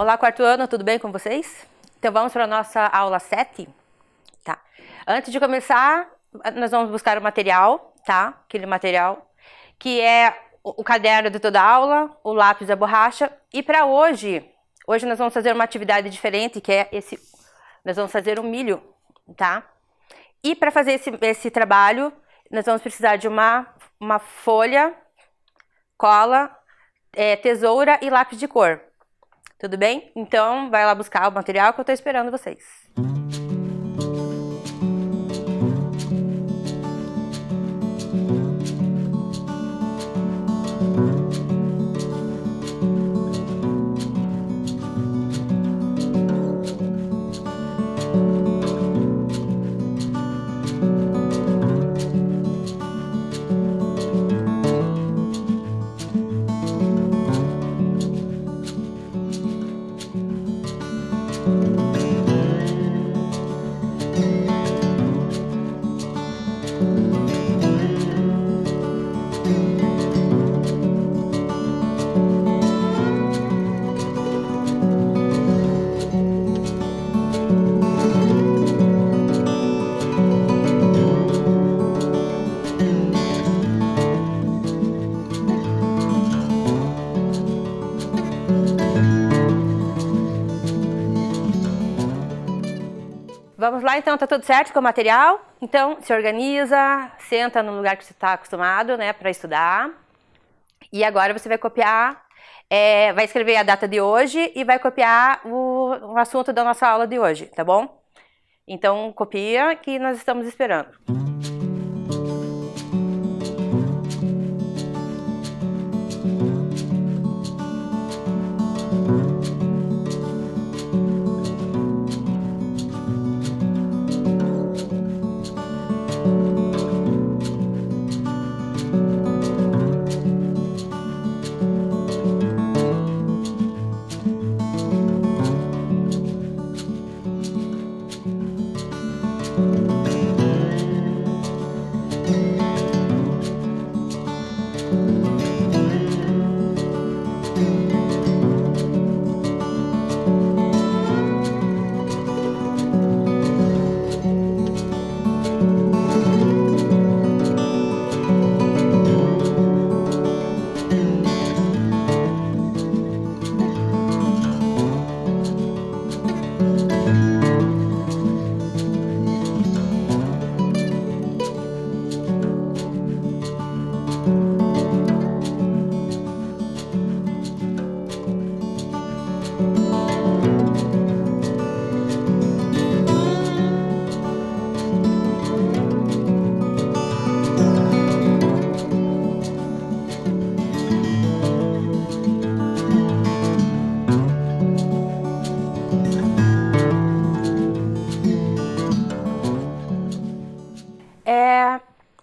Olá, quarto ano, tudo bem com vocês? Então vamos para a nossa aula 7, tá? Antes de começar, nós vamos buscar o material, tá? Aquele material que é o caderno de toda a aula, o lápis e a borracha. E para hoje nós vamos fazer uma atividade diferente, que é nós vamos fazer um milho, tá? E para fazer esse trabalho, nós vamos precisar de uma folha, cola, tesoura e lápis de cor. Tudo bem? Então, vai lá buscar o material que eu tô esperando vocês. Vamos lá, então, tá tudo certo com o material? Então, se organiza, senta no lugar que você está acostumado, né, para estudar. E agora você vai copiar, vai escrever a data de hoje e vai copiar o assunto da nossa aula de hoje, tá bom? Então, copia que nós estamos esperando.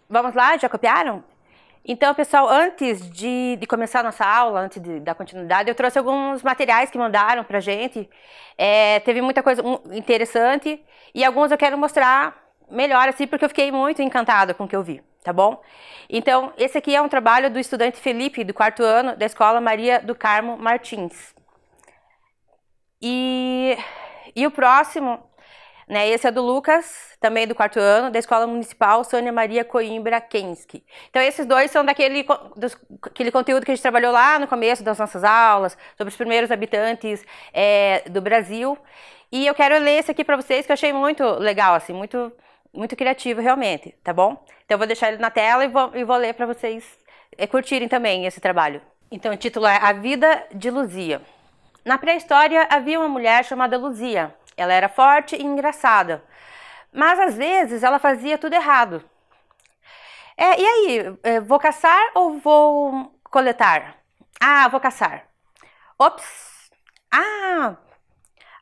Vamos lá, já copiaram? Então, pessoal, antes de começar a nossa aula, antes de dar continuidade, eu trouxe alguns materiais que mandaram pra gente. Teve muita coisa interessante e alguns eu quero mostrar melhor, assim, porque eu fiquei muito encantada com o que eu vi, tá bom? Então, esse aqui é um trabalho do estudante Felipe, do quarto ano, da Escola Maria do Carmo Martins. E o próximo, né, esse é do Lucas, também do quarto ano, da Escola Municipal Sônia Maria Coimbra Kensky. Então esses dois são aquele conteúdo que a gente trabalhou lá no começo das nossas aulas, sobre os primeiros habitantes do Brasil. E eu quero ler esse aqui para vocês, que eu achei muito legal, assim, muito, muito criativo realmente, tá bom? Então eu vou deixar ele na tela e vou ler para vocês curtirem também esse trabalho. Então o título é A Vida de Luzia. Na pré-história havia uma mulher chamada Luzia. Ela era forte e engraçada, mas às vezes ela fazia tudo errado. E aí, vou caçar ou vou coletar? Ah, vou caçar. Ops! Ah!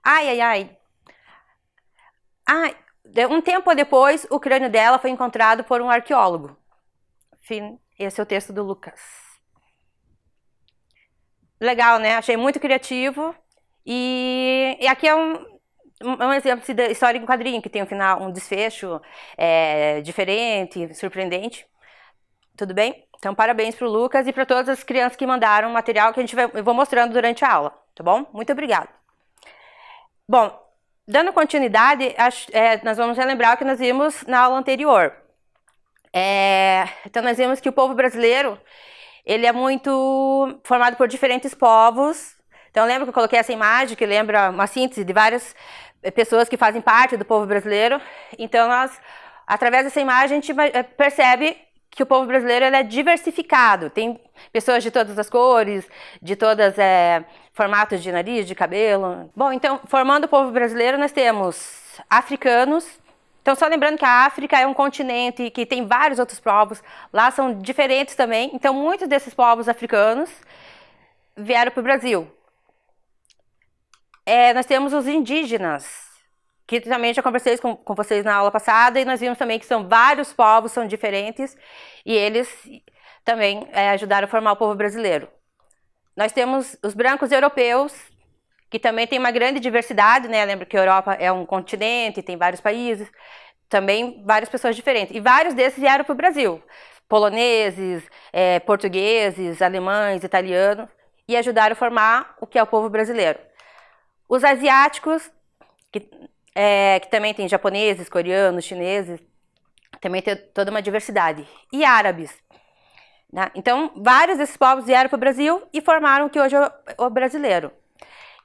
Ai. Um tempo depois, o crânio dela foi encontrado por um arqueólogo. Fim. Esse é o texto do Lucas. Legal, né? Achei muito criativo. E aqui é um exemplo de história em quadrinho, que tem um desfecho diferente, surpreendente. Tudo bem? Então, parabéns para o Lucas e para todas as crianças que mandaram material que eu vou mostrando durante a aula, tá bom? Muito obrigada. Bom, dando continuidade, nós vamos relembrar o que nós vimos na aula anterior. Então, nós vimos que o povo brasileiro, ele é muito formado por diferentes povos. Então, lembra que eu coloquei essa imagem, que lembra uma síntese de várias pessoas que fazem parte do povo brasileiro. Então, através dessa imagem, a gente percebe que o povo brasileiro ele é diversificado. Tem pessoas de todas as cores, de todos formatos de nariz, de cabelo. Bom, então, formando o povo brasileiro, nós temos africanos. Então, só lembrando que a África é um continente que tem vários outros povos. Lá são diferentes também. Então, muitos desses povos africanos vieram para o Brasil. Nós temos os indígenas, que também já conversei com vocês na aula passada, e nós vimos também que são vários povos, são diferentes, e eles também ajudaram a formar o povo brasileiro. Nós temos os brancos europeus, que também tem uma grande diversidade, né? Lembra que a Europa é um continente, tem vários países, também várias pessoas diferentes. E vários desses vieram para o Brasil. Poloneses, portugueses, alemães, italianos, e ajudaram a formar o que é o povo brasileiro. Os asiáticos, que também tem japoneses, coreanos, chineses, também tem toda uma diversidade. E árabes. Né? Então, vários desses povos vieram para o Brasil e formaram o que hoje é o brasileiro.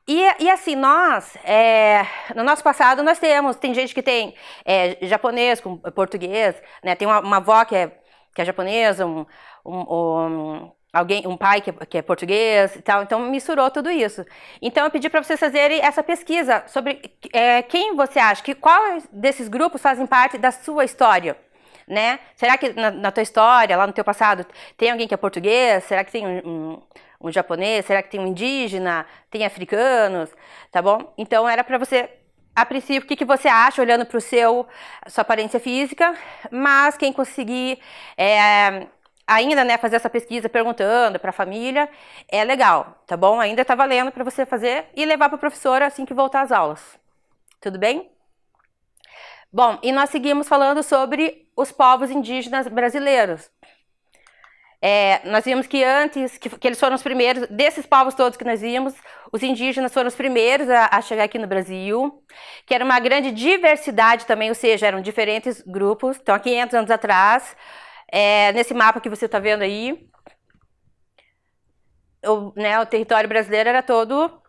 E assim, nós, no nosso passado, tem gente que tem japonês com português, né? Tem uma avó que é japonesa, um pai que é português e tal, então misturou tudo isso. Então eu pedi para vocês fazerem essa pesquisa sobre quem você acha, qual desses grupos fazem parte da sua história, né? Será que na tua história, lá no teu passado, tem alguém que é português? Será que tem um japonês? Será que tem um indígena? Tem africanos? Tá bom? Então era para você, a princípio, o que você acha olhando para sua aparência física, mas quem conseguir ainda, né, fazer essa pesquisa perguntando para a família, é legal, tá bom? Ainda tá valendo para você fazer e levar para a professora assim que voltar às aulas. Tudo bem? Bom, e nós seguimos falando sobre os povos indígenas brasileiros. Nós vimos que antes, que eles foram os primeiros, desses povos todos que nós vimos, os indígenas foram os primeiros a chegar aqui no Brasil, que era uma grande diversidade também, ou seja, eram diferentes grupos. Então, há 500 anos atrás, nesse mapa que você está vendo aí, o território brasileiro era todo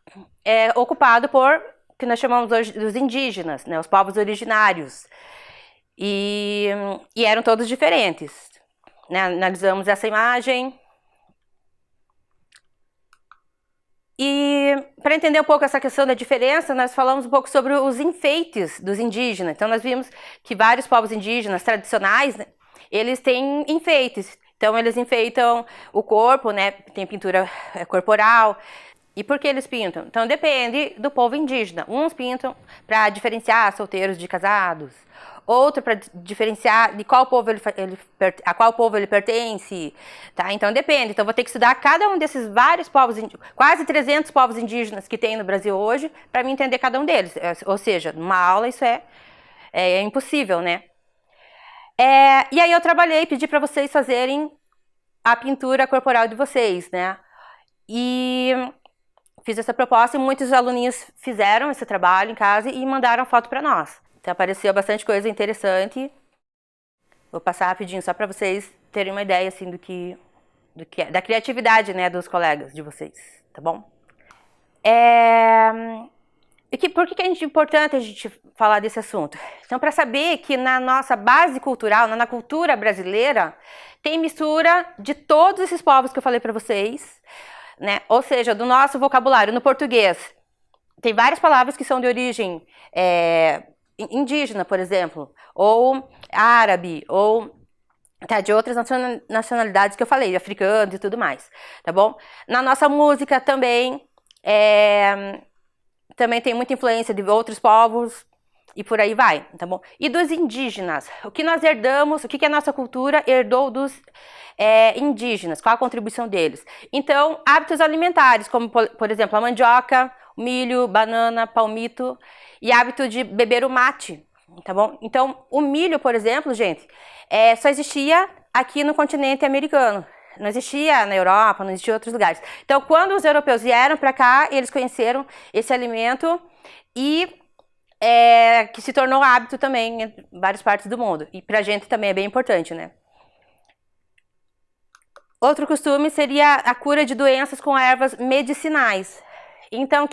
ocupado por o que nós chamamos hoje dos indígenas, né, os povos originários. E eram todos diferentes. Né? Analisamos essa imagem. E para entender um pouco essa questão da diferença, nós falamos um pouco sobre os enfeites dos indígenas. Então, nós vimos que vários povos indígenas tradicionais, né, eles têm enfeites. Então, eles enfeitam o corpo, né? Tem pintura corporal. E por que eles pintam? Então, depende do povo indígena. Uns pintam para diferenciar solteiros de casados. Outro para diferenciar de qual povo a qual povo ele pertence. Tá? Então, depende. Então, vou ter que estudar cada um desses vários povos, quase 300 povos indígenas que tem no Brasil hoje, para me entender cada um deles. Ou seja, numa aula isso é impossível, né? E aí eu trabalhei, pedi para vocês fazerem a pintura corporal de vocês, né? E fiz essa proposta e muitos aluninhos fizeram esse trabalho em casa e mandaram foto para nós. Então apareceu bastante coisa interessante. Vou passar rapidinho só para vocês terem uma ideia assim da criatividade, né, dos colegas de vocês, tá bom? Por que é importante a gente falar desse assunto? Então, para saber que na nossa base cultural, na cultura brasileira, tem mistura de todos esses povos que eu falei para vocês, né? Ou seja, do nosso vocabulário. No português, tem várias palavras que são de origem indígena, por exemplo, ou árabe, ou de outras nacionalidades que eu falei, africanos e tudo mais, tá bom? Na nossa música também tem muita influência de outros povos e por aí vai, tá bom? E dos indígenas, o que nós herdamos, o que a nossa cultura herdou dos indígenas, qual a contribuição deles? Então, hábitos alimentares, como por exemplo a mandioca, o milho, banana, palmito e hábito de beber o mate, tá bom? Então, o milho, por exemplo, gente, só existia aqui no continente americano. não existia na Europa, não existia em outros lugares. Então, quando os europeus vieram para cá, eles conheceram esse alimento e que se tornou hábito também em várias partes do mundo. E pra gente também é bem importante, né? Outro costume seria a cura de doenças com ervas medicinais. Então,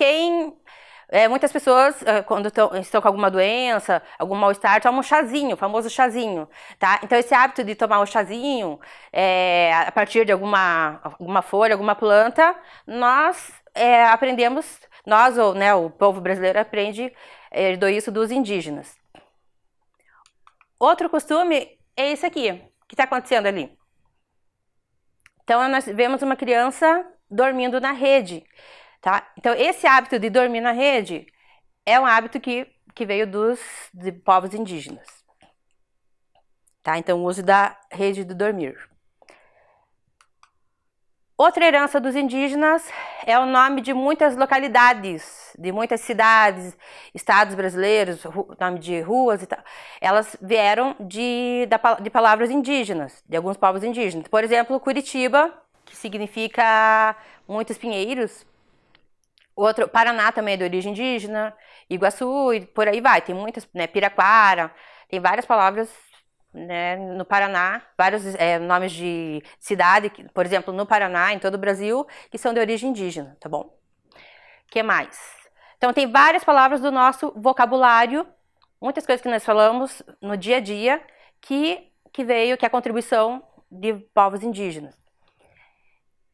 muitas pessoas, quando estão com alguma doença, algum mal-estar, tomam um chazinho, o famoso chazinho, tá? Então, esse hábito de tomar o chazinho, a partir de alguma folha, alguma planta, nós aprendemos, né, o povo brasileiro aprende, herdou isso dos indígenas. Outro costume é esse aqui, que está acontecendo ali. Então, nós vemos uma criança dormindo na rede, tá? Então, esse hábito de dormir na rede é um hábito que veio de povos indígenas, tá? Então, o uso da rede de dormir. Outra herança dos indígenas é o nome de muitas localidades, de muitas cidades, estados brasileiros, nome de ruas e tal. Elas vieram de palavras indígenas, de alguns povos indígenas. Por exemplo, Curitiba, que significa muitos pinheiros. Outro, Paraná também é de origem indígena, Iguaçu e por aí vai. Tem muitas, né? Piraquara, tem várias palavras, né, no Paraná, vários nomes de cidade, por exemplo, no Paraná, em todo o Brasil, que são de origem indígena, tá bom? O que mais? Então, tem várias palavras do nosso vocabulário, muitas coisas que nós falamos no dia a dia, que é a contribuição de povos indígenas.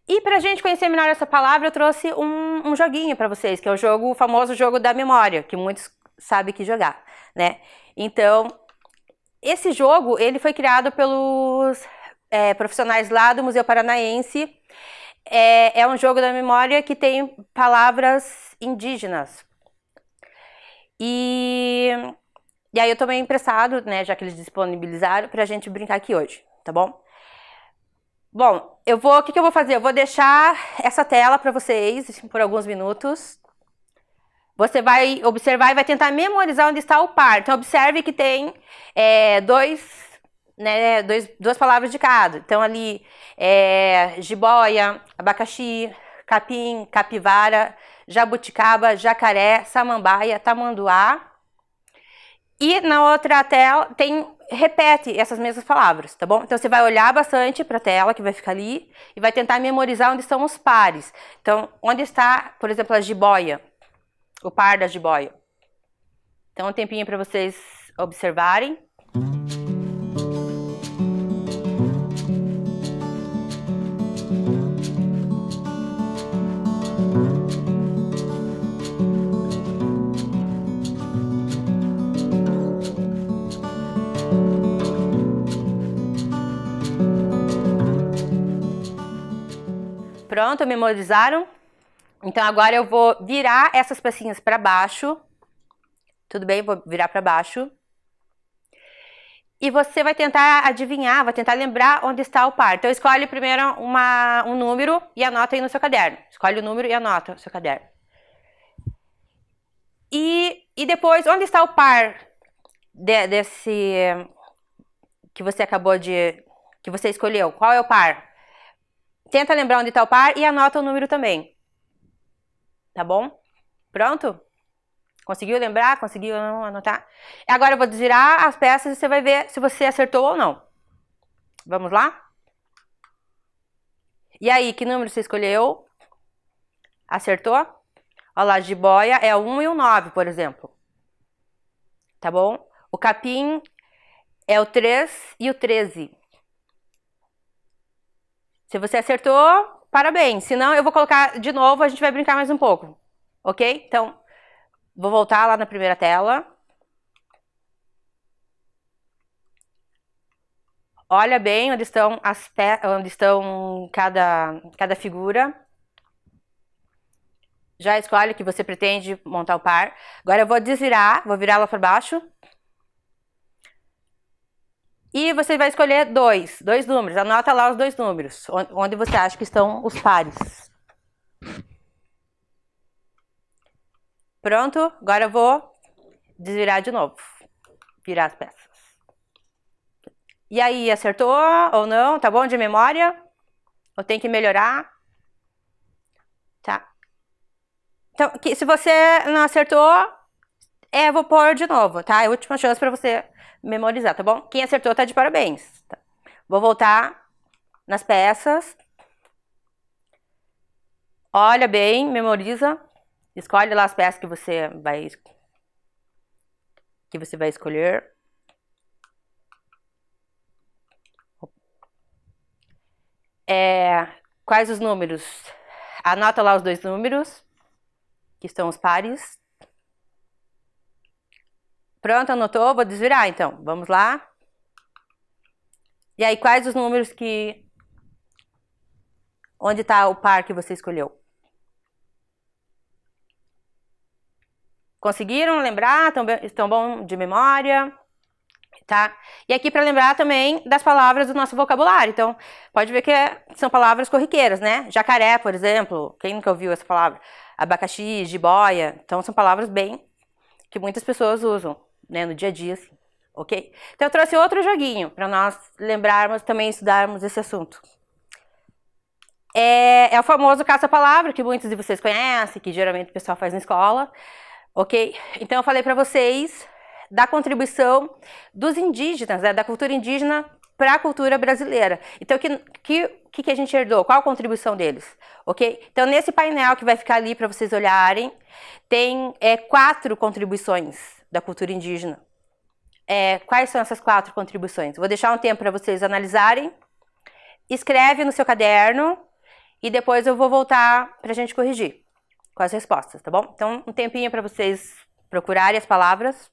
E para a gente conhecer melhor essa palavra, eu trouxe um joguinho para vocês, que é o famoso jogo da memória, que muitos sabem que jogar, né? Então, esse jogo, ele foi criado pelos profissionais lá do Museu Paranaense. É um jogo da memória que tem palavras indígenas. E aí eu tomei emprestado, né, já que eles disponibilizaram, pra gente brincar aqui hoje, tá bom? Bom, o que eu vou fazer? Eu vou deixar essa tela para vocês por alguns minutos. Você vai observar e vai tentar memorizar onde está o par. Então, observe que tem duas palavras de cada. Então, ali, jiboia, abacaxi, capim, capivara, jabuticaba, jacaré, samambaia, tamanduá. E na outra tela repete essas mesmas palavras, tá bom? Então, você vai olhar bastante para a tela que vai ficar ali e vai tentar memorizar onde estão os pares. Então, onde está, por exemplo, a jiboia? O par da jiboia. Então, um tempinho para vocês observarem. Pronto, memorizaram? Então, agora eu vou virar essas pecinhas para baixo. Tudo bem? Vou virar para baixo. E você vai tentar adivinhar, vai tentar lembrar onde está o par. Então, escolhe primeiro um número e anota aí no seu caderno. Escolhe o número e anota no seu caderno. E depois, onde está o par desse que você que você escolheu? Qual é o par? Tenta lembrar onde está o par e anota o número também. Tá bom? Pronto? Conseguiu lembrar? Conseguiu anotar? Agora eu vou desvirar as peças e você vai ver se você acertou ou não. Vamos lá? E aí, que número você escolheu? Acertou? Olha lá, jiboia é o 1 e o 9, por exemplo. Tá bom? O capim é o 3 e o 13. Se você acertou, parabéns. Se não, eu vou colocar de novo, a gente vai brincar mais um pouco. Ok? Então, vou voltar lá na primeira tela. Olha bem onde estão cada figura. Já escolhe o que você pretende montar o par. Agora eu vou desvirar, vou virar lá para baixo. E você vai escolher dois números. Anota lá os dois números, onde você acha que estão os pares. Pronto? Agora eu vou desvirar de novo. Virar as peças. E aí, acertou ou não? Tá bom de memória? Ou tem que melhorar? Tá. Então, se você não acertou, vou pôr de novo, tá? É a última chance pra você memorizar, tá bom? Quem acertou tá de parabéns. Tá. Vou voltar nas peças. Olha bem, memoriza. Escolhe lá as peças que você vai escolher. Quais os números? Anota lá os 2 números, que estão os pares. Pronto, anotou? Vou desvirar então. Vamos lá. E aí, quais os números que... Onde está o par que você escolheu? Conseguiram lembrar? Estão bom de memória? Tá? E aqui para lembrar também das palavras do nosso vocabulário. Então, pode ver que são palavras corriqueiras, né? Jacaré, por exemplo. Quem nunca ouviu essa palavra? Abacaxi, jiboia. Então, são palavras bem que muitas pessoas usam, né? No dia a dia, assim. Ok? Então, eu trouxe outro joguinho para nós lembrarmos, também estudarmos esse assunto. É o famoso caça-palavra, que muitos de vocês conhecem, que geralmente o pessoal faz na escola. Ok? Então, eu falei para vocês da contribuição dos indígenas, né, da cultura indígena para a cultura brasileira. Então, o que a gente herdou? Qual a contribuição deles? Ok? Então, nesse painel que vai ficar ali para vocês olharem, tem 4 contribuições da cultura indígena. Quais são essas 4 contribuições? Vou deixar um tempo para vocês analisarem. Escreve no seu caderno e depois eu vou voltar para a gente corrigir com as respostas, tá bom? Então, um tempinho para vocês procurarem as palavras.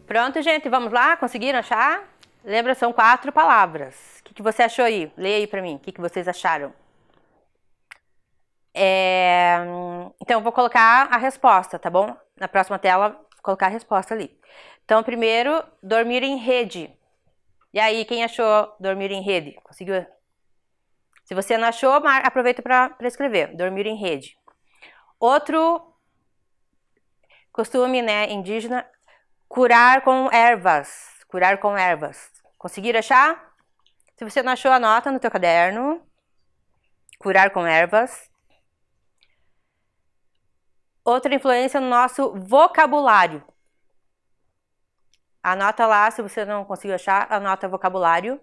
Pronto, gente, vamos lá? Conseguiram achar? Lembra, são 4 palavras. O que você achou aí? Leia aí pra mim. O que vocês acharam? Então, eu vou colocar a resposta, tá bom? Na próxima tela, vou colocar a resposta ali. Então, primeiro, dormir em rede. E aí, quem achou dormir em rede? Conseguiu? Se você não achou, aproveita para escrever. Dormir em rede. Outro costume, né, indígena, curar com ervas. Curar com ervas. Conseguiram achar? Se você não achou, anota no teu caderno. Curar com ervas. Outra influência no nosso vocabulário. Anota lá, se você não conseguiu achar, anota vocabulário.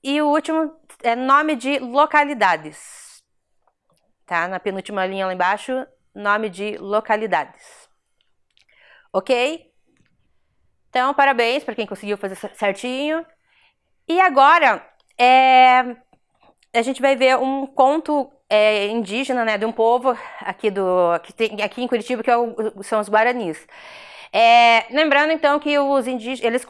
E o último é nome de localidades. Tá? Na penúltima linha lá embaixo, nome de localidades. Ok? Então, parabéns para quem conseguiu fazer certinho. E agora, a gente vai ver um conto indígena, né, de um povo aqui, aqui em Curitiba, que são os Guaranis. Lembrando, então, que os indígenas, eles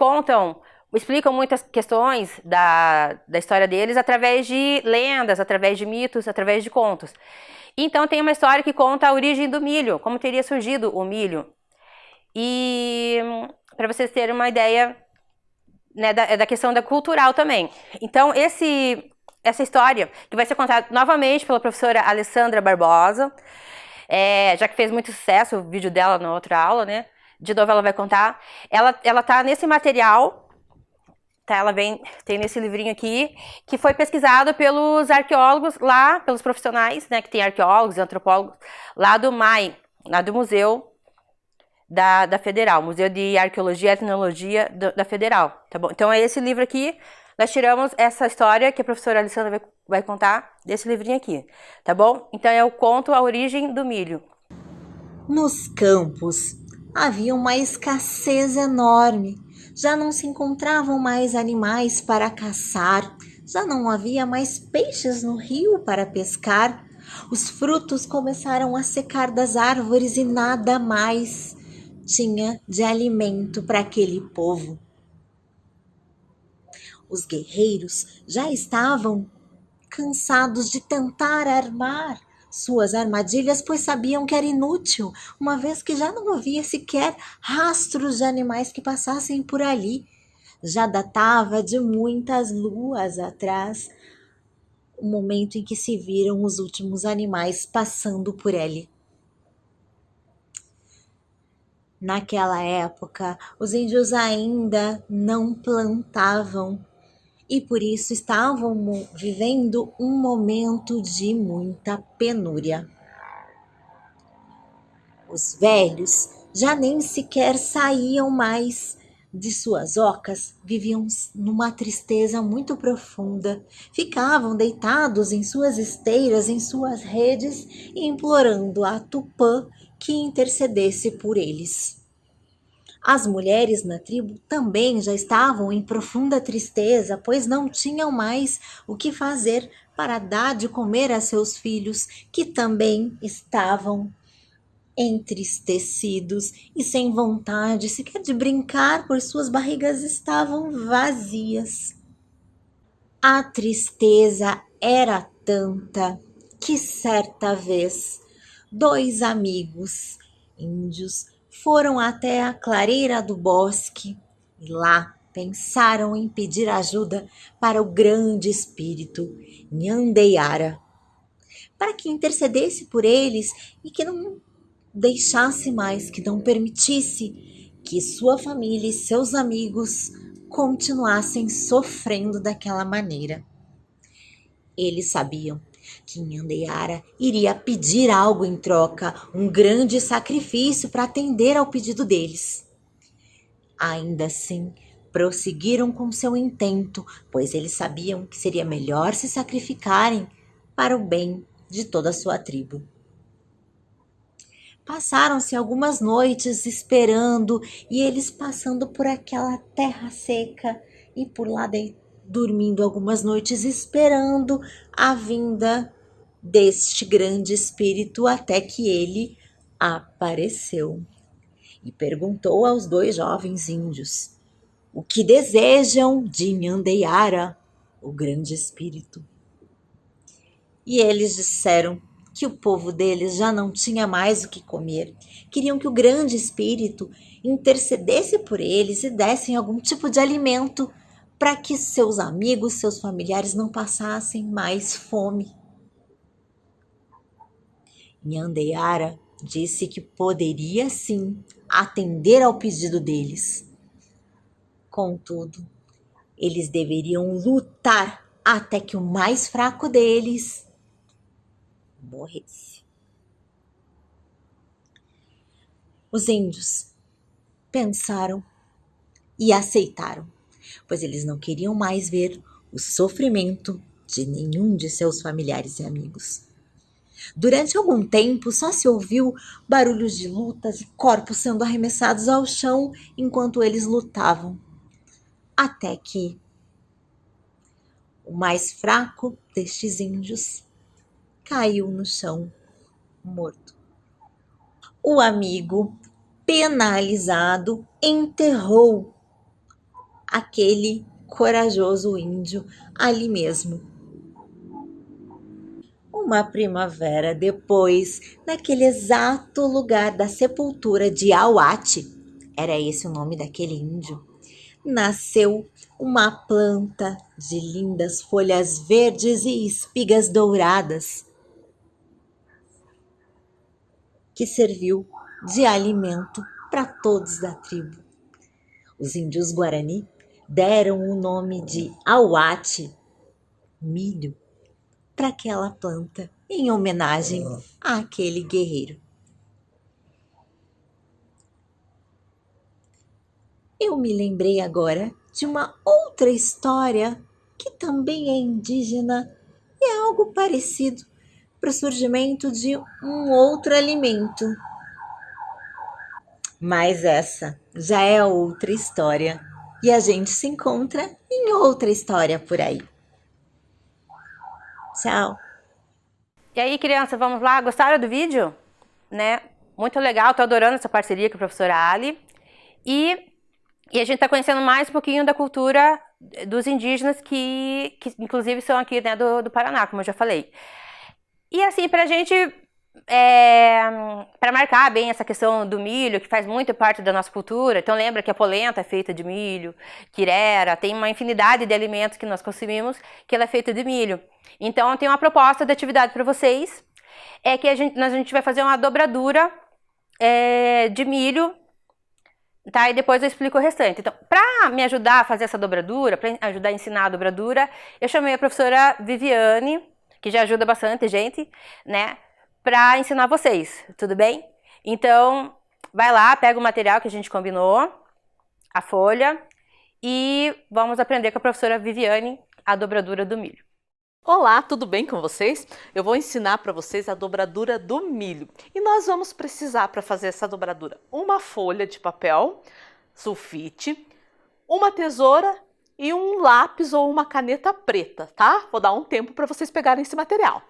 explicam muitas questões da história deles através de lendas, através de mitos, através de contos. Então, tem uma história que conta a origem do milho, como teria surgido o milho. E para vocês terem uma ideia, né, da questão da cultural também. Então, essa história, que vai ser contada novamente pela professora Alessandra Barbosa, já que fez muito sucesso o vídeo dela na outra aula, né? De novo ela vai contar. Ela tá nesse material, tá? Tem nesse livrinho aqui, que foi pesquisado pelos arqueólogos lá, pelos profissionais, né? Que tem arqueólogos e antropólogos lá do MAI, lá do Museu da Federal, Museu de Arqueologia e Etnologia da Federal, tá bom? Então é esse livro aqui, nós tiramos essa história que a professora Alessandra vai contar desse livrinho aqui, tá bom? Então é o conto A Origem do Milho. Nos campos havia uma escassez enorme, já não se encontravam mais animais para caçar, já não havia mais peixes no rio para pescar, os frutos começaram a secar das árvores e nada mais tinha de alimento para aquele povo. Os guerreiros já estavam cansados de tentar armar suas armadilhas, pois sabiam que era inútil, uma vez que já não havia sequer rastros de animais que passassem por ali. Já datava de muitas luas atrás o momento em que se viram os últimos animais passando por ali. Naquela época, os índios ainda não plantavam e por isso estavam vivendo um momento de muita penúria. Os velhos já nem sequer saíam mais de suas ocas, viviam numa tristeza muito profunda, ficavam deitados em suas esteiras, em suas redes, implorando a Tupã que intercedesse por eles. As mulheres na tribo também já estavam em profunda tristeza, pois não tinham mais o que fazer para dar de comer a seus filhos, que também estavam entristecidos e sem vontade sequer de brincar, pois suas barrigas estavam vazias. A tristeza era tanta que certa vez 2 amigos índios foram até a clareira do bosque e lá pensaram em pedir ajuda para o grande espírito Nhandeara, para que intercedesse por eles e que não deixasse mais, que não permitisse que sua família e seus amigos continuassem sofrendo daquela maneira. Eles sabiam que Nhandeara iria pedir algo em troca, um grande sacrifício para atender ao pedido deles. Ainda assim, prosseguiram com seu intento, pois eles sabiam que seria melhor se sacrificarem para o bem de toda a sua tribo. Passaram-se algumas noites esperando e eles passando por aquela terra seca e por lá dormindo algumas noites esperando a vinda deste grande espírito até que ele apareceu e perguntou aos dois jovens índios o que desejam de Nhandeara, o grande espírito. E eles disseram que o povo deles já não tinha mais o que comer. Queriam que o grande espírito intercedesse por eles e dessem algum tipo de alimento para que seus amigos, seus familiares não passassem mais fome. Nhandeara disse que poderia sim atender ao pedido deles. Contudo, eles deveriam lutar até que o mais fraco deles morresse. Os índios pensaram e aceitaram, pois eles não queriam mais ver o sofrimento de nenhum de seus familiares e amigos. Durante algum tempo, só se ouviu barulhos de lutas e corpos sendo arremessados ao chão enquanto eles lutavam. Até que o mais fraco destes índios caiu no chão, morto. O amigo, penalizado, enterrou aquele corajoso índio ali mesmo. Uma primavera depois, naquele exato lugar da sepultura de Auate, era esse o nome daquele índio, nasceu uma planta de lindas folhas verdes e espigas douradas, que serviu de alimento para todos da tribo. Os índios Guarani deram o nome de Auate, milho, para aquela planta, em homenagem àquele guerreiro. Eu me lembrei agora de uma outra história que também é indígena e é algo parecido para o surgimento de um outro alimento. Mas essa já é outra história e a gente se encontra em outra história por aí. Tchau! E aí, criança, vamos lá? Gostaram do vídeo? Né? Muito legal, tô adorando essa parceria com a professora Ali. E a gente tá conhecendo mais um pouquinho da cultura dos indígenas que inclusive são aqui, né, do Paraná, como eu já falei. E assim, pra gente, para marcar bem essa questão do milho, que faz muito parte da nossa cultura, então lembra que a polenta é feita de milho, quirera, tem uma infinidade de alimentos que nós consumimos que ela é feita de milho. Então tem uma proposta de atividade para vocês, é que a gente vai fazer uma dobradura de milho, tá? E depois eu explico o restante. Então, para me ajudar a fazer essa dobradura, para ajudar a ensinar a dobradura, eu chamei a professora Viviane, que já ajuda bastante gente, né, para ensinar vocês, tudo bem? Então, vai lá, pega o material que a gente combinou, a folha, e vamos aprender com a professora Viviane a dobradura do milho. Olá, tudo bem com vocês? Eu vou ensinar para vocês a dobradura do milho. E nós vamos precisar, para fazer essa dobradura, uma folha de papel sulfite, uma tesoura e um lápis ou uma caneta preta, tá? Vou dar um tempo para vocês pegarem esse material.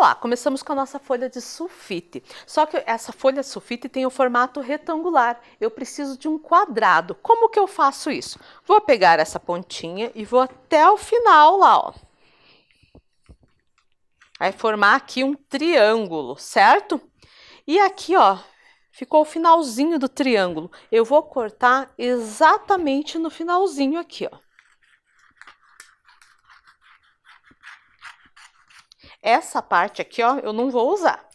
Lá, começamos com a nossa folha de sulfite. Só que essa folha de sulfite tem o formato retangular. Eu preciso de um quadrado. Como que eu faço isso? Vou pegar essa pontinha e vou até o final lá, ó. Vai formar aqui um triângulo, certo? E aqui, ó, ficou o finalzinho do triângulo. Eu vou cortar exatamente no finalzinho aqui, ó. Essa parte aqui, ó, eu não vou usar,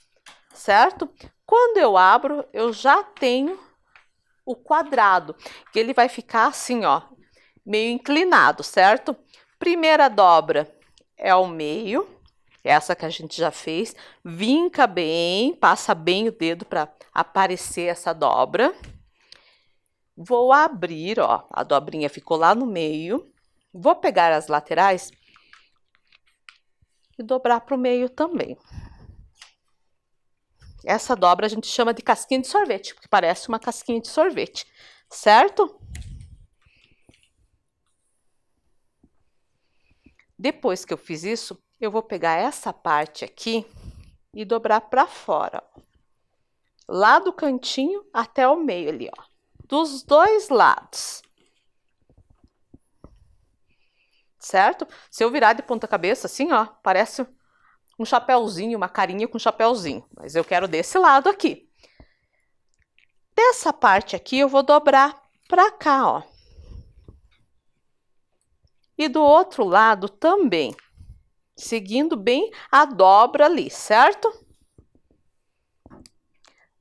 certo? Quando eu abro, eu já tenho o quadrado, que ele vai ficar assim, ó, meio inclinado, certo? Primeira dobra é ao meio, essa que a gente já fez. Vinca bem, passa bem o dedo para aparecer essa dobra. Vou abrir, ó, a dobrinha ficou lá no meio. Vou pegar as laterais e dobrar para o meio também. Essa dobra a gente chama de casquinha de sorvete, porque parece uma casquinha de sorvete, certo? Depois que eu fiz isso, eu vou pegar essa parte aqui e dobrar para fora, ó. Lá do cantinho até o meio ali, ó, dos dois lados. Certo? Se eu virar de ponta cabeça assim, ó, parece um chapéuzinho, uma carinha com chapéuzinho, mas eu quero desse lado aqui. Dessa parte aqui eu vou dobrar pra cá, ó. E do outro lado também, seguindo bem a dobra ali, certo?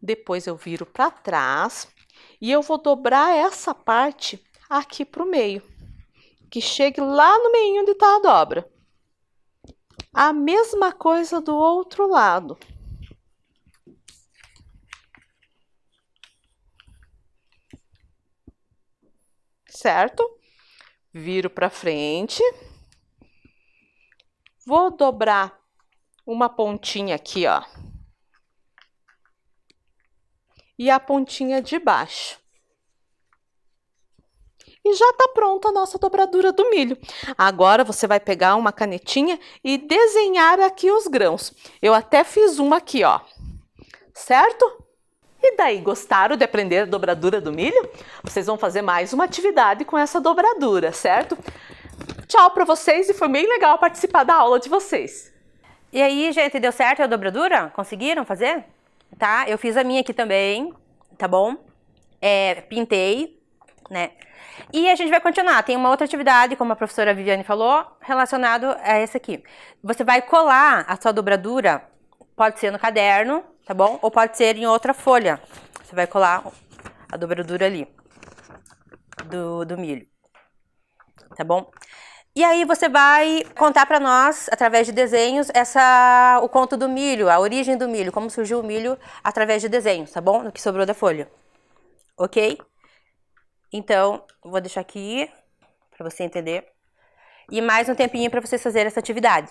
Depois eu viro para trás e eu vou dobrar essa parte aqui pro meio, que chegue lá no meio onde tá a dobra. A mesma coisa do outro lado. Certo? Viro para frente. Vou dobrar uma pontinha aqui, ó. E a pontinha de baixo. E já tá pronta a nossa dobradura do milho. Agora você vai pegar uma canetinha e desenhar aqui os grãos. Eu até fiz uma aqui, ó. Certo? E daí, gostaram de aprender a dobradura do milho? Vocês vão fazer mais uma atividade com essa dobradura, certo? Tchau para vocês e foi bem legal participar da aula de vocês. E aí, gente, deu certo a dobradura? Conseguiram fazer? Tá? Eu fiz a minha aqui também, tá bom? Pintei, né? E a gente vai continuar. Tem uma outra atividade, como a professora Viviane falou, relacionado a essa aqui. Você vai colar a sua dobradura, pode ser no caderno, tá bom? Ou pode ser em outra folha. Você vai colar a dobradura ali, do milho, tá bom? E aí você vai contar para nós, através de desenhos, o conto do milho, a origem do milho, como surgiu o milho através de desenhos, tá bom? No que sobrou da folha, ok? Então, vou deixar aqui para você entender. E mais um tempinho para vocês fazerem essa atividade.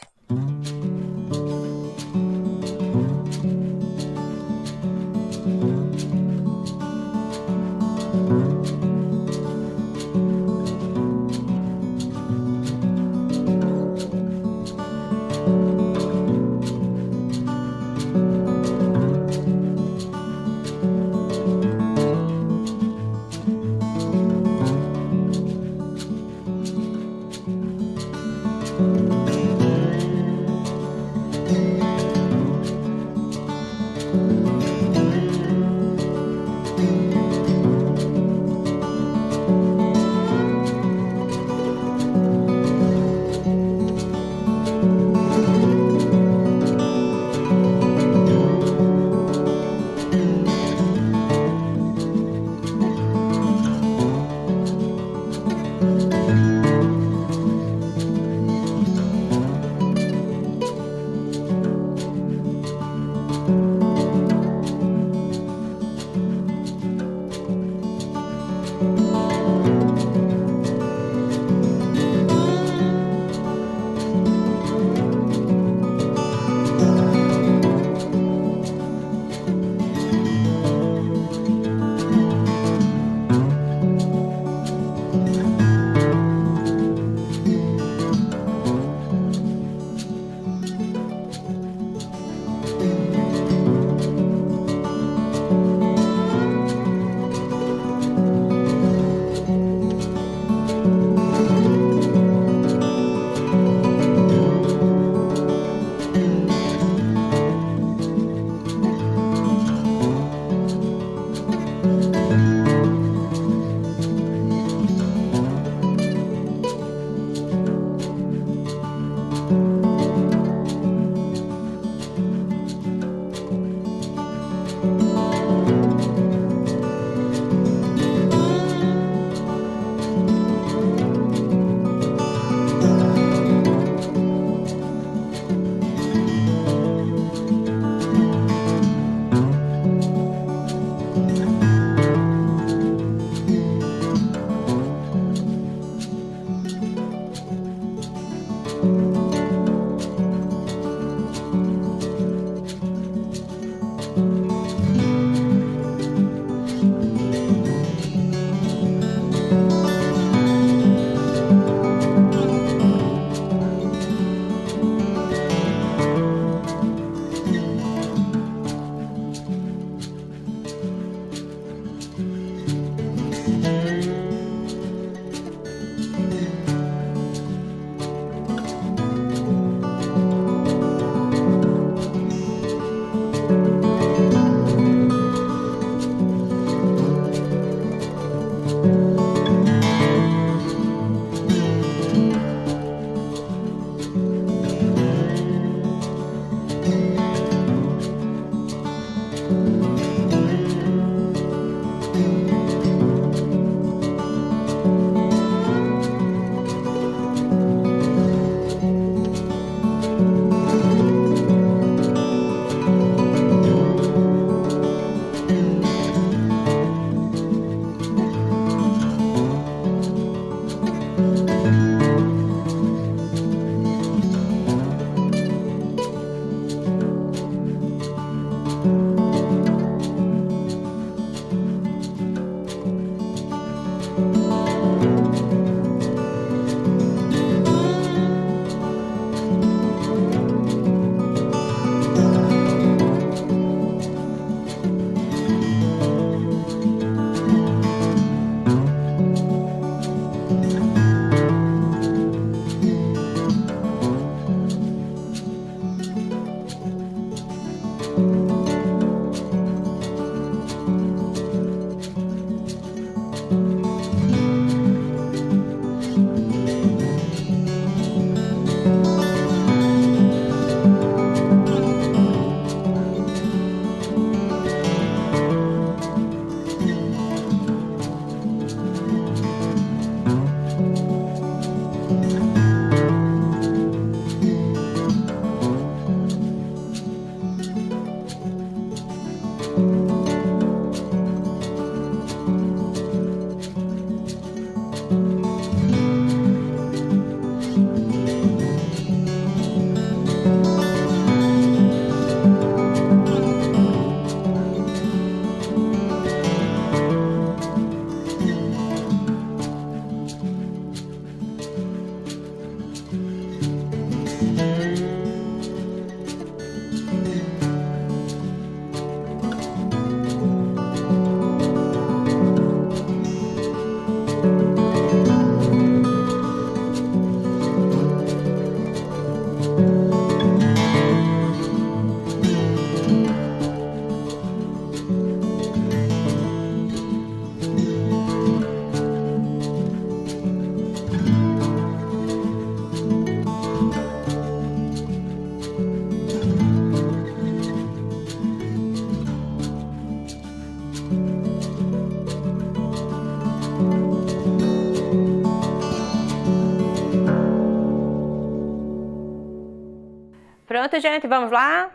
Pronto, gente, vamos lá?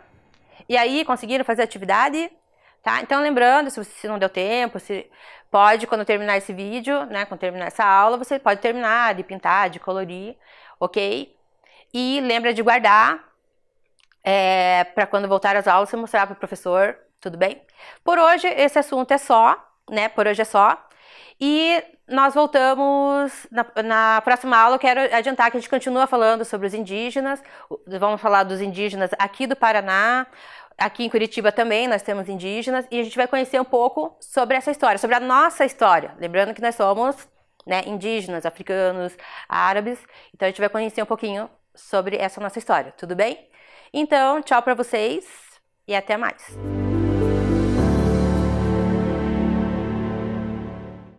E aí, conseguiram fazer a atividade? Tá? Então, lembrando, se não deu tempo, se pode, quando terminar esse vídeo, né, quando terminar essa aula, você pode terminar de pintar, de colorir, ok? E lembra de guardar, para quando voltar às aulas, você mostrar para o professor, tudo bem? Por hoje, esse assunto é só, né, por hoje é só. E nós voltamos na próxima aula. Eu quero adiantar que a gente continua falando sobre os indígenas. Vamos falar dos indígenas aqui do Paraná. Aqui em Curitiba também nós temos indígenas. E a gente vai conhecer um pouco sobre essa história, sobre a nossa história. Lembrando que nós somos, né, indígenas, africanos, árabes. Então a gente vai conhecer um pouquinho sobre essa nossa história, tudo bem? Então, tchau para vocês e até mais.